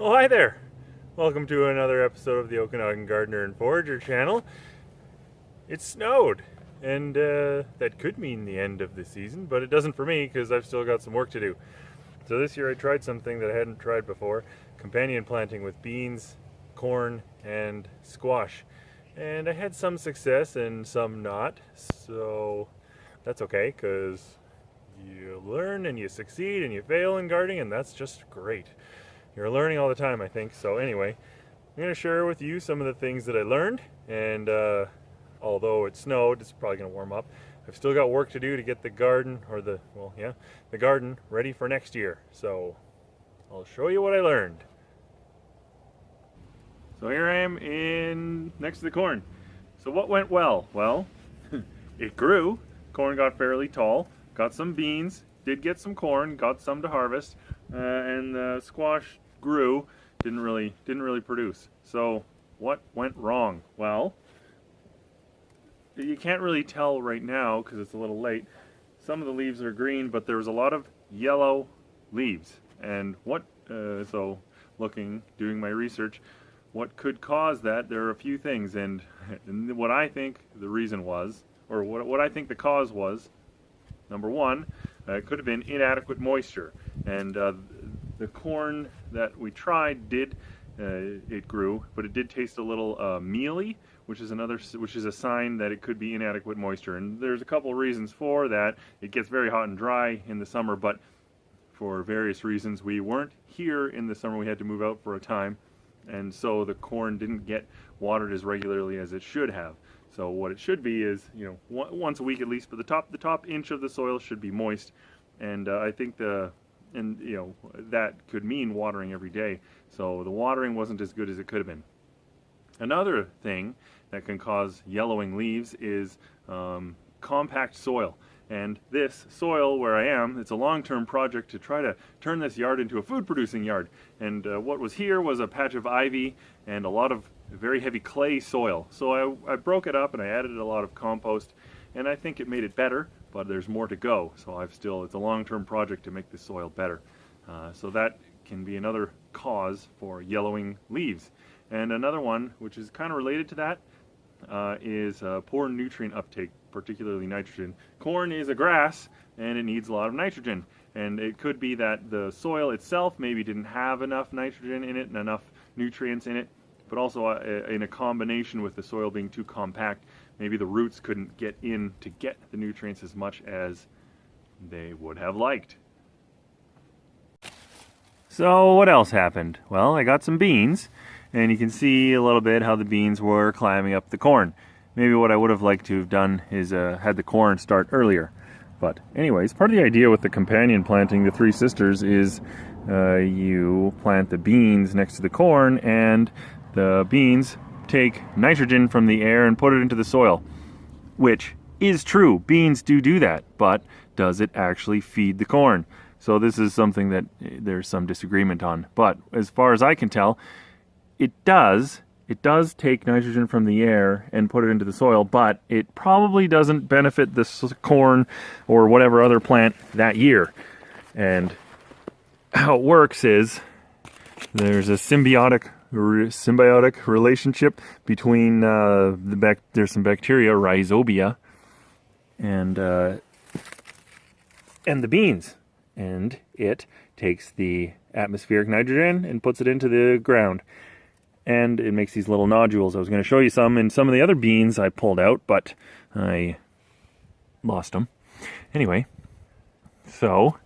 Oh, hi there! Welcome to another episode of the Okanagan Gardener and Forager channel. It snowed, and that could mean the end of the season, but it doesn't for me because I've still got some work to do. So this year I tried something that I hadn't tried before, companion planting with beans, corn, and squash. And I had some success and some not, so that's okay because you learn and you succeed and you fail in gardening, and that's just great. You're learning all the time, I think. So anyway, I'm going to share with you some of the things that I learned, and although it snowed, it's probably going to warm up. I've still got work to do to get the garden, the garden ready for next year. So I'll show you what I learned. So here I am next to the corn. So what went well? Well, it grew. Corn got fairly tall. Got some beans. Did get some corn. Got some to harvest. And the squash grew. Didn't really produce. So what went wrong? Well, you can't really tell right now because it's a little late. Some of the leaves are green, but there was a lot of yellow leaves. And doing my research, what could cause that? There are a few things, and what I think the reason was, or what I think the cause was, number one, it could have been inadequate moisture. And the corn that we tried it grew, but it did taste a little mealy, which is a sign that it could be inadequate moisture. And there's a couple of reasons for that. It gets very hot and dry in the summer, but for various reasons we weren't here in the summer. We had to move out for a time, and so the corn didn't get watered as regularly as it should have. So what it should be is, once a week at least, but the top inch of the soil should be moist, and I think that could mean watering every day. So the watering wasn't as good as it could have been. Another thing that can cause yellowing leaves is compact soil. And this soil where I am, it's a long-term project to try to turn this yard into a food-producing yard. And what was here was a patch of ivy and a lot of very heavy clay soil. So I broke it up and I added a lot of compost, and I think it made it better, but there's more to go. So it's a long-term project to make the soil better. So that can be another cause for yellowing leaves. And another one, which is kind of related to that, is poor nutrient uptake, particularly nitrogen. Corn is a grass, and it needs a lot of nitrogen. And it could be that the soil itself maybe didn't have enough nitrogen in it and enough nutrients in it, but also in a combination with the soil being too compact, maybe the roots couldn't get in to get the nutrients as much as they would have liked. So what else happened? Well, I got some beans, and you can see a little bit how the beans were climbing up the corn. Maybe what I would have liked to have done is had the corn start earlier. But anyways, part of the idea with the companion planting, the Three Sisters, is you plant the beans next to the corn, and the beans take nitrogen from the air and put it into the soil, which is true. Beans do that, but does it actually feed the corn? So this is something that there's some disagreement on. But as far as I can tell, it does take nitrogen from the air and put it into the soil, but it probably doesn't benefit the corn or whatever other plant that year. And how it works is there's a symbiotic relationship between there's some bacteria, rhyzobia, and the beans, and it takes the atmospheric nitrogen and puts it into the ground, and it makes these little nodules. I was going to show you some in some of the other beans I pulled out, but I lost them. Anyway, so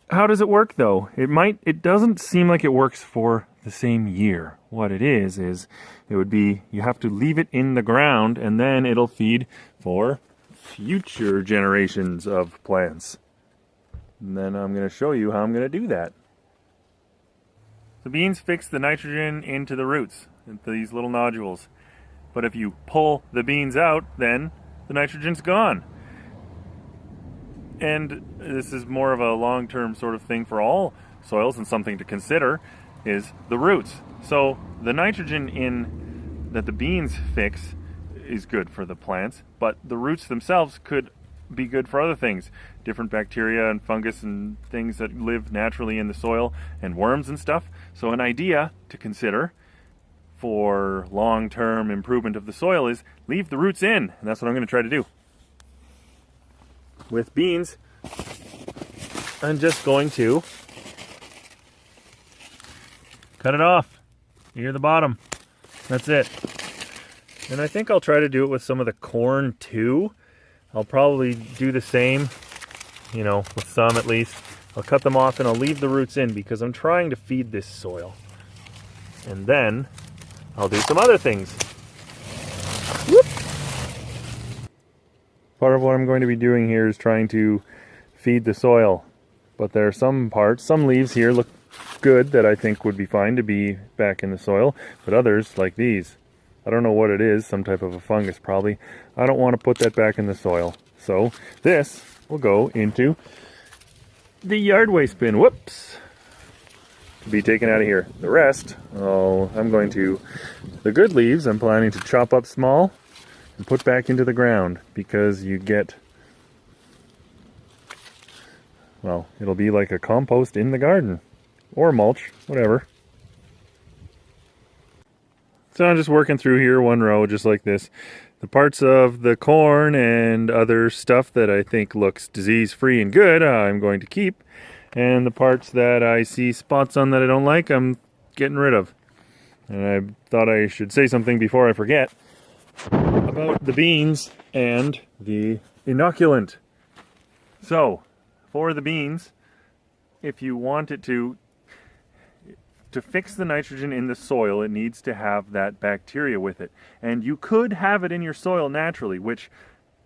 how does it work though? It doesn't seem like it works for the same year. What it is it would be, you have to leave it in the ground, and then it'll feed for future generations of plants. And then I'm going to show you how I'm going to do that. The beans fix the nitrogen into the roots, into these little nodules. But if you pull the beans out, then the nitrogen's gone. And this is more of a long-term sort of thing for all soils, and something to consider is the roots. So the nitrogen that the beans fix is good for the plants, but the roots themselves could be good for other things. Different bacteria and fungus and things that live naturally in the soil, and worms and stuff. So an idea to consider for long-term improvement of the soil is leave the roots in. And that's what I'm going to try to do. With beans, I'm just going to cut it off. You hear the bottom. That's it. And I think I'll try to do it with some of the corn too. I'll probably do the same, you know, with some at least. I'll cut them off and I'll leave the roots in because I'm trying to feed this soil. And then I'll do some other things. Whoop. Part of what I'm going to be doing here is trying to feed the soil. But there are some parts, some leaves here look good that I think would be fine to be back in the soil. But others, like these, I don't know what it is, some type of a fungus probably. I don't want to put that back in the soil. So this will go into the yard waste bin. Whoops! To be taken out of here. The rest, I'm going to, the good leaves I'm planning to chop up small and put back into the ground because you get, well, it'll be like a compost in the garden. Or mulch, whatever. So I'm just working through here one row just like this. The parts of the corn and other stuff that I think looks disease-free and good, I'm going to keep. And the parts that I see spots on that I don't like, I'm getting rid of. And I thought I should say something before I forget about the beans and the inoculant. So, for the beans, if you want it to fix the nitrogen in the soil, it needs to have that bacteria with it. And you could have it in your soil naturally, which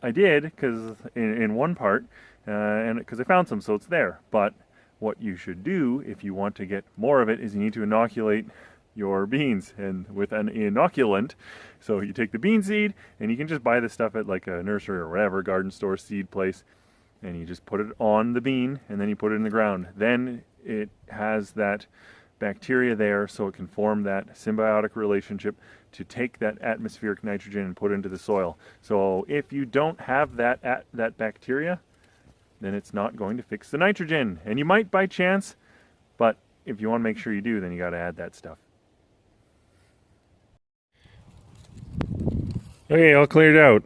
I did because in one part, and because I found some, so it's there. But what you should do if you want to get more of it is you need to inoculate your beans and with an inoculant. So you take the bean seed, and you can just buy this stuff at like a nursery or whatever, garden store, seed place, and you just put it on the bean and then you put it in the ground. Then it has that bacteria there so it can form that symbiotic relationship to take that atmospheric nitrogen and put it into the soil. So if you don't have that bacteria, then it's not going to fix the nitrogen. And you might by chance, but if you want to make sure you do, then you got to add that stuff. Okay, all cleared out.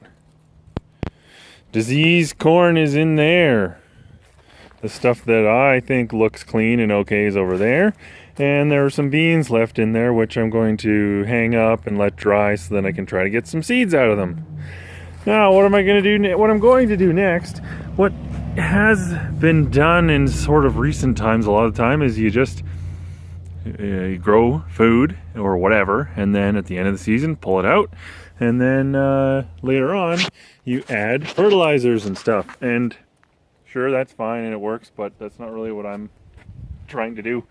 Diseased corn is in there. The stuff that I think looks clean and okay is over there. And there are some beans left in there, which I'm going to hang up and let dry so then I can try to get some seeds out of them. Now, what am I going to do? What I'm going to do next, what has been done in sort of recent times a lot of the time, is you just you grow food or whatever, and then at the end of the season, pull it out. And then later on, you add fertilizers and stuff. And sure, that's fine and it works, but that's not really what I'm trying to do.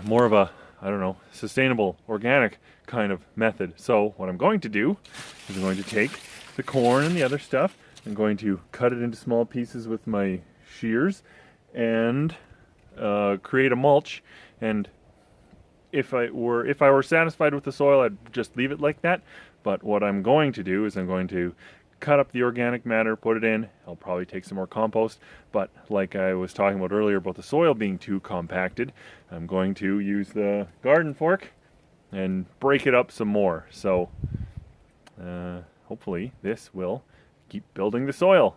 More of a, I don't know, sustainable, organic kind of method. So what I'm going to do is I'm going to take the corn and the other stuff, I'm going to cut it into small pieces with my shears and create a mulch. And if I were satisfied with the soil, I'd just leave it like that. But what I'm going to do is I'm going to cut up the organic matter, put it in. I'll probably take some more compost, but like I was talking about earlier about the soil being too compacted, I'm going to use the garden fork and break it up some more. So hopefully this will keep building the soil.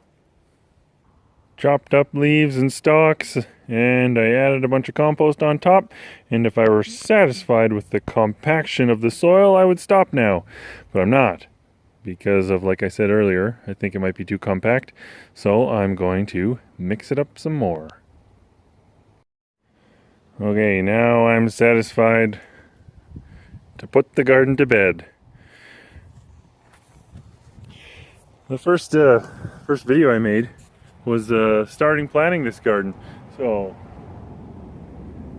Chopped up leaves and stalks, and I added a bunch of compost on top, and if I were satisfied with the compaction of the soil, I would stop now, but I'm not. Because of, like I said earlier, I think it might be too compact. So I'm going to mix it up some more. Okay, now I'm satisfied to put the garden to bed. The first video I made was starting planting this garden. So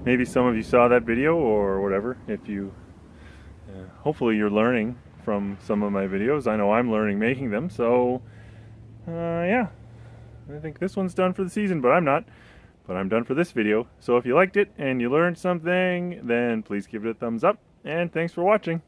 maybe some of you saw that video or whatever. If you, hopefully you're learning from some of my videos. I know I'm learning making them, so yeah, I think this one's done for the season, but I'm not. But I'm done for this video. So if you liked it and you learned something, then please give it a thumbs up, and thanks for watching.